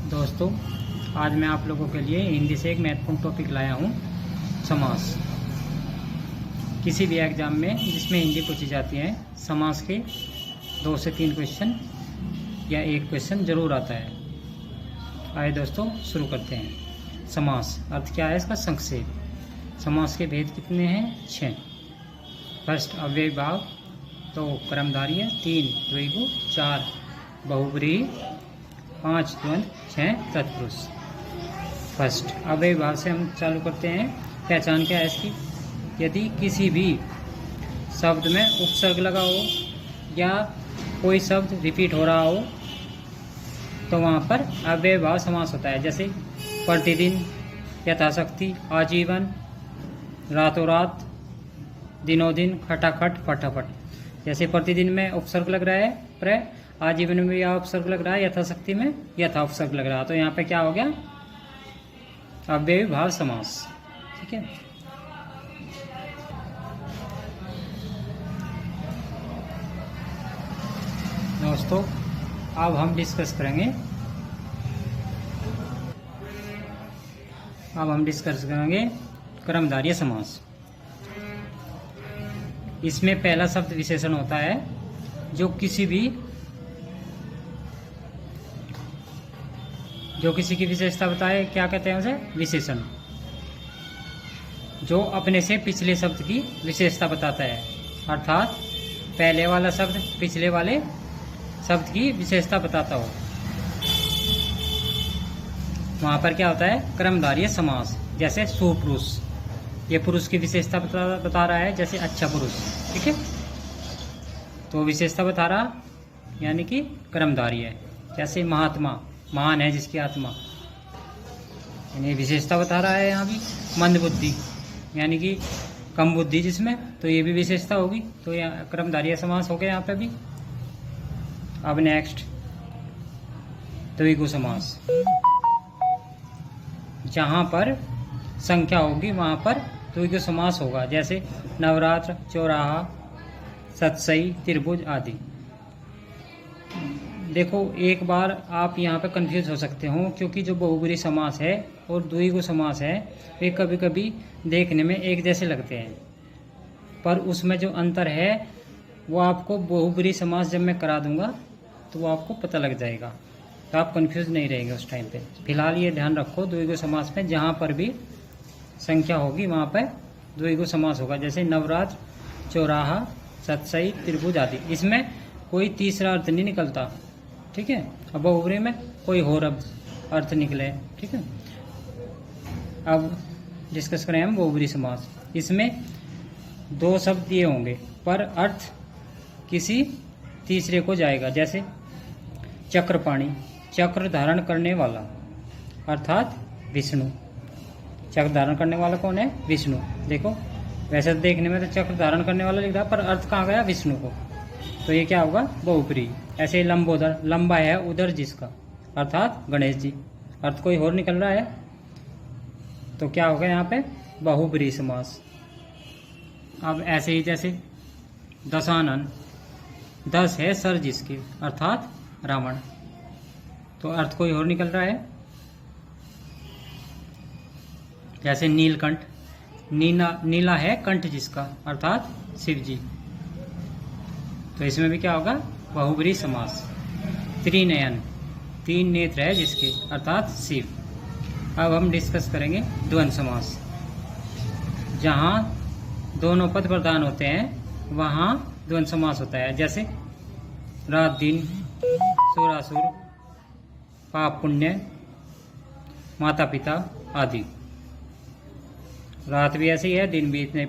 दोस्तों, आज मैं आप लोगों के लिए हिंदी से एक महत्वपूर्ण टॉपिक लाया हूँ, समास। किसी भी एग्ज़ाम में जिसमें हिंदी पूछी जाती है, समास के 2 से 3 क्वेश्चन या एक क्वेश्चन ज़रूर आता है। आइए दोस्तों, शुरू करते हैं। समास अर्थ क्या है इसका संक्षेप। समास के भेद कितने हैं? 6। फर्स्ट अव्ययी भाव, 2 कर्मधारय, 3 द्विगु, 4 बहुब्रीहि, 5 द्वंद्व, 6 तत्पुरुष। फर्स्ट अव्ययी भाव से हम चालू करते हैं। पहचान क्या है इसकी? यदि किसी भी शब्द में उपसर्ग लगा हो या कोई शब्द रिपीट हो रहा हो तो वहाँ पर अव्ययी भाव समास होता है। जैसे प्रतिदिन, यथाशक्ति, आजीवन, रातों रात, दिनों दिन, खटाखट, फटाफट। जैसे प्रतिदिन में उपसर्ग लग रहा है प्र, आजीवन में या उपसर्ग लग रहा है, यथाशक्ति में यथा उपसर्ग लग रहा है, तो यहाँ पे क्या हो गया? अव्ययी भाव समास। ठीक है। दोस्तों, अब हम डिस्कस करेंगे कर्मधारय समास। इसमें पहला शब्द विशेषण होता है जो किसी की विशेषता बताए। क्या कहते हैं उसे? विशेषण। जो अपने से पिछले शब्द की विशेषता बताता है, अर्थात पहले वाला शब्द पिछले वाले शब्द की विशेषता बताता हो, वहाँ पर क्या होता है? कर्मधारय समास। जैसे सुपुरुष, ये पुरुष की विशेषता बता रहा है, जैसे अच्छा पुरुष। ठीक है, तो विशेषता बता रहा यानी कि कर्मधारय। जैसे महात्मा, महान है जिसकी आत्मा, यानी विशेषता बता रहा है। यहाँ भी मंद बुद्धि यानी कि कम बुद्धि जिसमें, तो ये भी विशेषता होगी। तो यहाँ कर्मधारय समास हो गया यहाँ पे भी। अब नेक्स्ट द्विगु समास। जहाँ पर संख्या होगी वहाँ पर द्विगु समास होगा। जैसे नवरात्र, चौराहा, सतसई, त्रिभुज आदि। देखो, एक बार आप यहाँ पे कंफ्यूज हो सकते हो, क्योंकि जो बहुब्रीहि समास है और द्विगु समास है वे कभी कभी देखने में एक जैसे लगते हैं, पर उसमें जो अंतर है वो आपको बहुब्रीहि समास जब मैं करा दूंगा तो वो आपको पता लग जाएगा, तो आप कंफ्यूज नहीं रहेंगे उस टाइम पे। फिलहाल ये ध्यान रखो, द्विगु समास में जहाँ पर भी संख्या होगी वहाँ पर द्विगु समास होगा। जैसे नवरात्र, चौराहा, सतसई, त्रिभुज आदि। इसमें कोई तीसरा अर्थ नहीं निकलता। ठीक है। अब बहुब्रीहि में कोई और अर्थ निकले। ठीक है। अब डिस्कस करें हम बहुब्रीहि समास। इसमें 2 शब्द दिए होंगे पर अर्थ किसी तीसरे को जाएगा। जैसे चक्रपाणि, चक्र धारण करने वाला, अर्थात विष्णु। चक्र धारण करने वाला कौन है? विष्णु। देखो, वैसे देखने में तो चक्र धारण करने वाला लिख रहा, पर अर्थ कहाँ गया? विष्णु को। तो ये क्या होगा? बहुब्रीहि। ऐसे लंबोदर, लंबा है उदर जिसका, अर्थात गणेश जी। अर्थ कोई और निकल रहा है, तो क्या होगा यहाँ पे? बहुब्रीहि समास। अब ऐसे ही जैसे दशानन, 10 है सर जिसके, अर्थात रावण, तो अर्थ कोई और निकल रहा है। जैसे नीलकंठ, नीला है कंठ जिसका, अर्थात शिव जी, तो इसमें भी क्या होगा? बहुब्रीहि समास। त्रिनयन, 3 नेत्र है जिसके, अर्थात शिव। अब हम डिस्कस करेंगे द्वंद्व समास। जहाँ दोनों पद प्रधान होते हैं वहाँ द्वंद्व समास होता है। जैसे रात दिन, सुरासुर, पाप पुण्य, माता पिता आदि। रात भी ऐसे ही है, दिन भी इतने।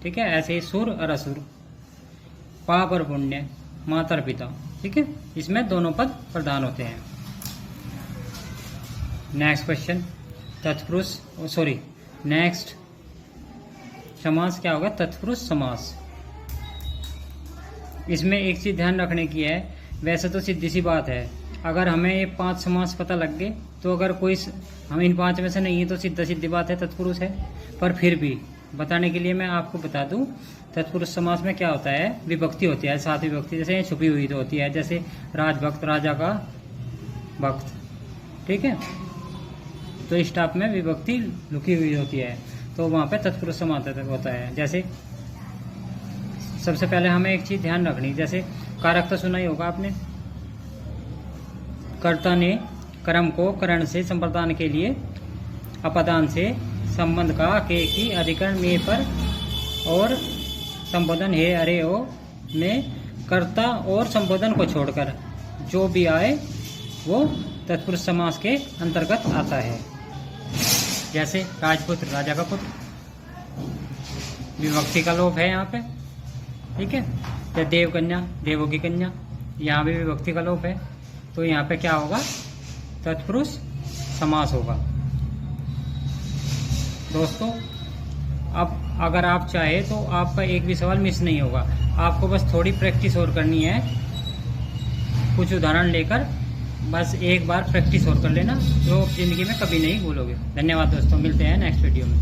ठीक है। ऐसे ही सुर और असुर, पाप और पुण्य, माता और पिता। ठीक है। इसमें दोनों पद प्रधान होते हैं। नेक्स्ट क्वेश्चन, तत्पुरुष, नेक्स्ट समास क्या होगा? तत्पुरुष समास। इसमें एक चीज ध्यान रखने की है, वैसे तो सीधी सी बात है, अगर हमें ये 5 समास पता लग गए तो अगर कोई हम इन 5 में से नहीं है तो सीधी बात है तत्पुरुष है। पर फिर भी बताने के लिए मैं आपको बता दूं, तत्पुरुष समास में क्या होता है? विभक्ति होती है, 7 विभक्ति, जैसे छुपी हुई तो होती है। जैसे राजभक्त, राजा का भक्त, ठीक है। तो स्टॉप में विभक्ति लुकी हुई होती है, तो वहाँ पे तत्पुरुष समास होता है। जैसे सबसे पहले हमें एक चीज़ ध्यान रखनी, जैसे कारक तो सुना ही होगा आपने। कर्ता ने कर्म को करण से संप्रदान के लिए अपदान से संबंध का के की अधिकरण में पर और संबोधन है अरे ओ में कर्ता और संबोधन को छोड़कर जो भी आए वो तत्पुरुष समास के अंतर्गत आता है। जैसे राजपुत्र राजा का पुत्र, विभक्ति का लोप है यहाँ पे, ठीक है। या देवकन्या देवों की कन्या, यहाँ भी विभक्ति का लोप है, तो यहाँ पे क्या होगा, तत्पुरुष समास होगा। दोस्तों अब अगर आप चाहे तो आपका एक भी सवाल मिस नहीं होगा, आपको बस थोड़ी प्रैक्टिस और करनी है, कुछ उदाहरण लेकर बस एक बार प्रैक्टिस और कर लेना, जो ज़िंदगी में कभी नहीं भूलोगे। धन्यवाद दोस्तों, मिलते हैं नेक्स्ट वीडियो में।